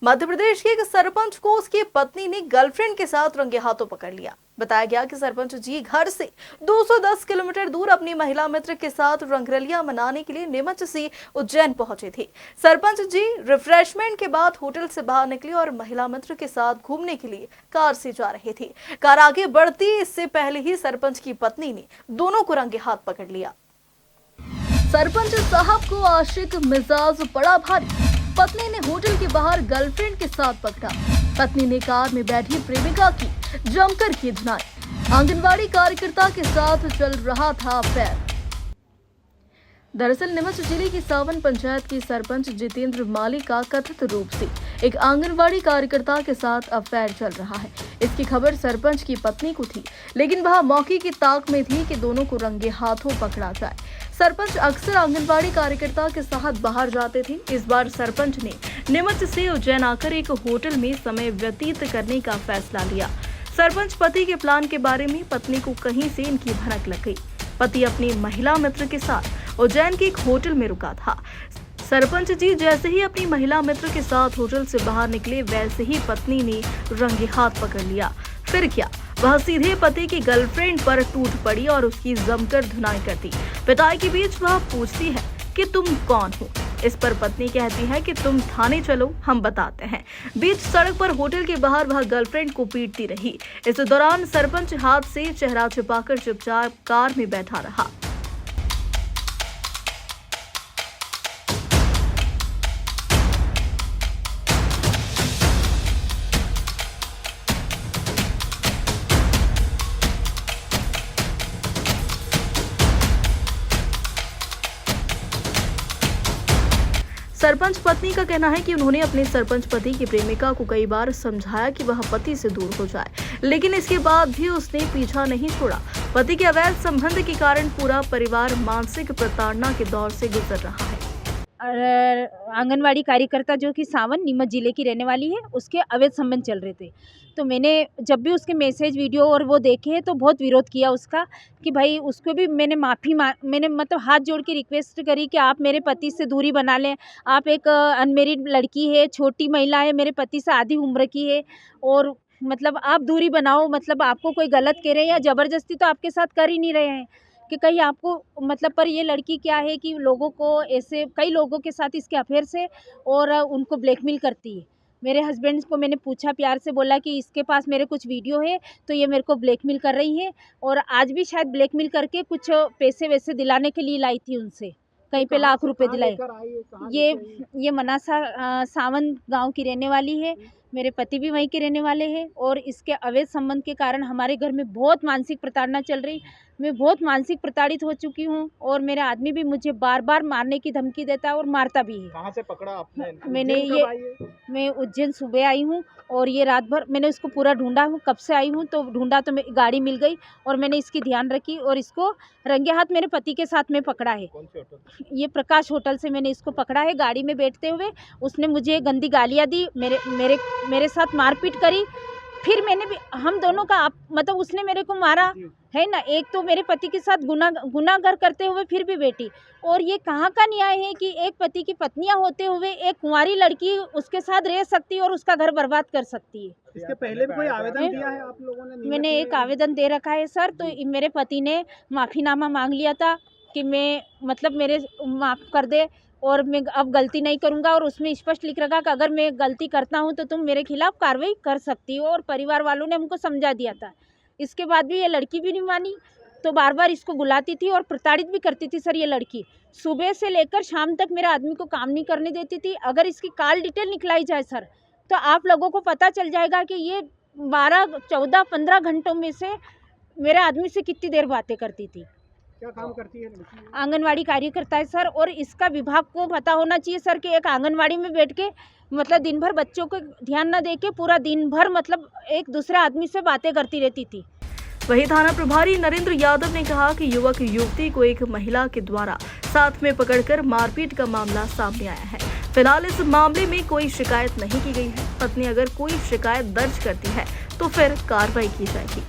मध्य प्रदेश के एक सरपंच को उसकी पत्नी ने गर्लफ्रेंड के साथ रंगे हाथों पकड़ लिया। बताया गया कि सरपंच जी घर से 210 किलोमीटर दूर अपनी महिला मित्र के साथ रंगरलिया मनाने के लिए नीमच से उज्जैन पहुंचे थे। सरपंच जी रिफ्रेशमेंट के बाद होटल से बाहर निकले और महिला मित्र के साथ घूमने के लिए कार से जा रहे थे। कार आगे बढ़ती इससे पहले ही सरपंच की पत्नी ने दोनों को रंगे हाथ पकड़ लिया। सरपंच साहब को आशिक मिजाज पड़ा भारी। पत्नी ने होटल के बाहर गर्लफ्रेंड के साथ पकड़ा। पत्नी ने कार में बैठी प्रेमिका की जमकर की धुनाई। आंगनबाड़ी कार्यकर्ता के साथ चल रहा था अफेयर। दरअसल नीमच जिले की सावन पंचायत की सरपंच जितेंद्र माली का कथित रूप से एक आंगनबाड़ी कार्यकर्ता के साथ अफेयर चल रहा है। इसकी खबर सरपंच की पत्नी को थी, लेकिन वह मौके की ताक में थी कि दोनों को रंगे हाथों पकड़ा जाए। सरपंच अक्सर आंगनबाड़ी कार्यकर्ता के साथ बाहर जाते थे। इस बार सरपंच ने नीमच से उज्जैन आकर एक होटल में समय व्यतीत करने का फैसला लिया। सरपंच पति के प्लान के बारे में पत्नी को कहीं से इनकी भनक लग गई। पति अपनी महिला मित्र के साथ उज्जैन के एक होटल में रुका था। सरपंच जी जैसे ही अपनी महिला मित्र के साथ होटल से बाहर निकले, वैसे ही पत्नी ने रंगे हाथ पकड़ लिया। फिर क्या, वह सीधे पति की गर्लफ्रेंड पर टूट पड़ी और उसकी जमकर धुनाई कर दी। पिटाई के बीच वह पूछती है कि तुम कौन हो। इस पर पत्नी कहती है कि तुम थाने चलो, हम बताते हैं। बीच सड़क पर होटल के बाहर वह गर्लफ्रेंड को पीटती रही। इस दौरान सरपंच हाथ से चेहरा छिपाकर चुपचाप कार में बैठा रहा। सरपंच पत्नी का कहना है कि उन्होंने अपने सरपंच पति की प्रेमिका को कई बार समझाया कि वह पति से दूर हो जाए, लेकिन इसके बाद भी उसने पीछा नहीं छोड़ा। पति के अवैध संबंध के कारण पूरा परिवार मानसिक प्रताड़ना के दौर से गुजर रहा है। आंगनवाड़ी कार्यकर्ता जो कि सावन नीमच जिले की रहने वाली है, उसके अवैध संबंध चल रहे थे। तो मैंने जब भी उसके मैसेज वीडियो और वो देखे तो बहुत विरोध किया उसका कि भाई उसको भी मैंने मैंने मतलब हाथ जोड़ के रिक्वेस्ट करी कि आप मेरे पति से दूरी बना लें। आप एक अनमेरिड लड़की है, छोटी महिला है, मेरे पति से आधी उम्र की है और मतलब आप दूरी बनाओ। मतलब आपको कोई गलत कह रहे हैं या ज़बरदस्ती तो आपके साथ कर ही नहीं रहे हैं कि कहीं आपको मतलब। पर ये लड़की क्या है कि लोगों को ऐसे कई लोगों के साथ इसके अफेयर से और उनको ब्लैकमेल करती है। मेरे हस्बैंड को मैंने पूछा, प्यार से बोला कि इसके पास मेरे कुछ वीडियो है तो ये मेरे को ब्लैकमेल कर रही है और आज भी शायद ब्लैकमेल करके कुछ पैसे वैसे दिलाने के लिए लाई थी उनसे, कहीं पे लाख रुपए दिलाए। ये मनासा सावन गांव की रहने वाली है। मेरे पति भी वहीं के रहने वाले हैं और इसके अवैध संबंध के कारण हमारे घर में बहुत मानसिक प्रताड़ना चल रही। मैं बहुत मानसिक प्रताड़ित हो चुकी हूँ और मेरे आदमी भी मुझे बार बार मारने की धमकी देता है और मारता भी है। कहाँ से पकड़ा आपने? मैं उज्जैन सुबह आई हूँ और ये रात भर मैंने इसको पूरा ढूंढा हूँ। कब से आई हूँ तो ढूंढा तो गाड़ी मिल गई और मैंने इसकी ध्यान रखी और इसको रंगे हाथ मेरे पति के साथ में पकड़ा है। कौन से होटल? ये प्रकाश होटल से मैंने इसको पकड़ा है। गाड़ी में बैठते हुए उसने मुझे गंदी गालियाँ दी, मेरे साथ मारपीट करी। फिर मैंने भी हम दोनों का मतलब उसने मेरे को मारा है ना। एक तो मेरे पति के साथ गुनाहगार करते हुए फिर भी बेटी। और ये कहाँ का न्याय है कि एक पति की पत्नियां होते हुए एक कुंवारी लड़की उसके साथ रह सकती है और उसका घर बर्बाद कर सकती है। इसके पहले भी कोई आवेदन दिया है आप लोगों ने? मैंने एक आवेदन दे रखा है सर। तो मेरे पति ने माफ़ीनामा मांग लिया था कि मैं मतलब मेरे माफ़ कर दे और मैं अब गलती नहीं करूंगा। और उसमें स्पष्ट लिख रखा कि अगर मैं गलती करता हूं तो तुम मेरे खिलाफ कार्रवाई कर सकती हो। और परिवार वालों ने हमको समझा दिया था। इसके बाद भी ये लड़की भी नहीं मानी, तो बार बार इसको बुलाती थी और प्रताड़ित भी करती थी सर। ये लड़की सुबह से लेकर शाम तक मेरे आदमी को काम नहीं करने देती थी। अगर इसकी कॉल डिटेल निकलाई जाए सर तो आप लोगों को पता चल जाएगा कि ये 12, 14, 15 घंटों में से मेरे आदमी से कितनी देर बातें करती थी। क्या काम करती है? आंगनवाड़ी कार्यकर्ता है सर। और इसका विभाग को पता होना चाहिए सर कि एक आंगनवाड़ी में बैठ के मतलब दिन भर बच्चों को ध्यान न दे के पूरा दिन भर मतलब एक दूसरे आदमी से बातें करती रहती थी। वहीं थाना प्रभारी नरेंद्र यादव ने कहा कि युवक युवती को एक महिला के द्वारा साथ में पकड़कर मारपीट का मामला सामने आया है। फिलहाल इस मामले में कोई शिकायत नहीं की गई है। पत्नी अगर कोई शिकायत दर्ज करती है तो फिर कार्रवाई की जाएगी।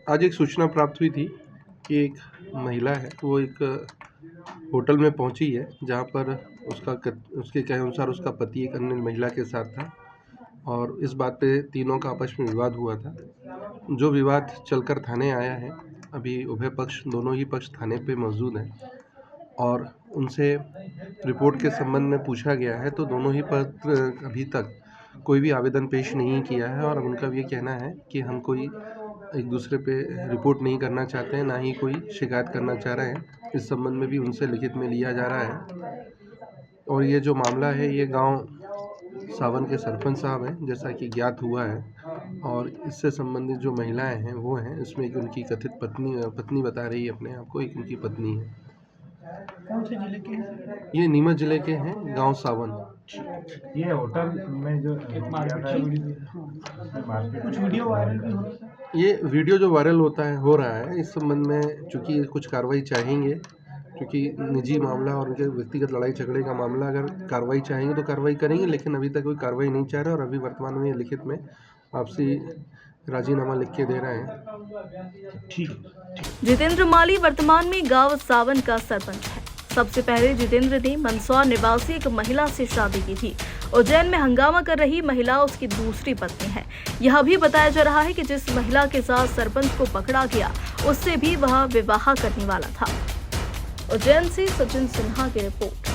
आज एक सूचना प्राप्त हुई थी कि एक महिला है वो एक होटल में पहुंची है जहां पर उसके कहे अनुसार उसका पति एक अन्य महिला के साथ था और इस बात पे तीनों का आपस में विवाद हुआ था। जो विवाद चलकर थाने आया है, अभी उभय पक्ष दोनों ही पक्ष थाने पे मौजूद हैं और उनसे रिपोर्ट के संबंध में पूछा गया है, तो दोनों ही पक्ष अभी तक कोई भी आवेदन पेश नहीं किया है और उनका भी ये कहना है कि हम कोई एक दूसरे पे रिपोर्ट नहीं करना चाहते हैं, ना ही कोई शिकायत करना चाह रहे हैं। इस संबंध में भी उनसे लिखित में लिया जा रहा है। और ये जो मामला है, ये गांव सावन के सरपंच साहब हैं, जैसा कि ज्ञात हुआ है। और इससे संबंधित जो महिलाएं हैं वो हैं, इसमें एक उनकी कथित पत्नी बता रही है अपने आप को, एक उनकी पत्नी है। कौन से जिले के हैं? ये नीमच जिले के हैं, गांव सावन। ये होटल में जो कुछ वीडियो वायरल भी हो रहा है। ये वीडियो जो वायरल हो रहा है, इस संबंध में चूँकि कुछ कार्रवाई चाहेंगे, क्योंकि निजी मामला और उनके व्यक्तिगत लड़ाई झगड़े का मामला, अगर कार्रवाई चाहेंगे तो कार्रवाई करेंगे, लेकिन अभी तक कोई कार्रवाई नहीं चाह रहे और अभी वर्तमान में ये लिखित में आपसी राजीनामा लिख के दे रहे हैं। जितेंद्र माली वर्तमान में गांव सावन का सरपंच है। सबसे पहले जितेंद्र ने मंदसौर निवासी एक महिला से शादी की थी। उज्जैन में हंगामा कर रही महिला उसकी दूसरी पत्नी है। यह भी बताया जा रहा है कि जिस महिला के साथ सरपंच को पकड़ा गया, उससे भी वह विवाह करने वाला था। उज्जैन से सचिन सिन्हा की रिपोर्ट।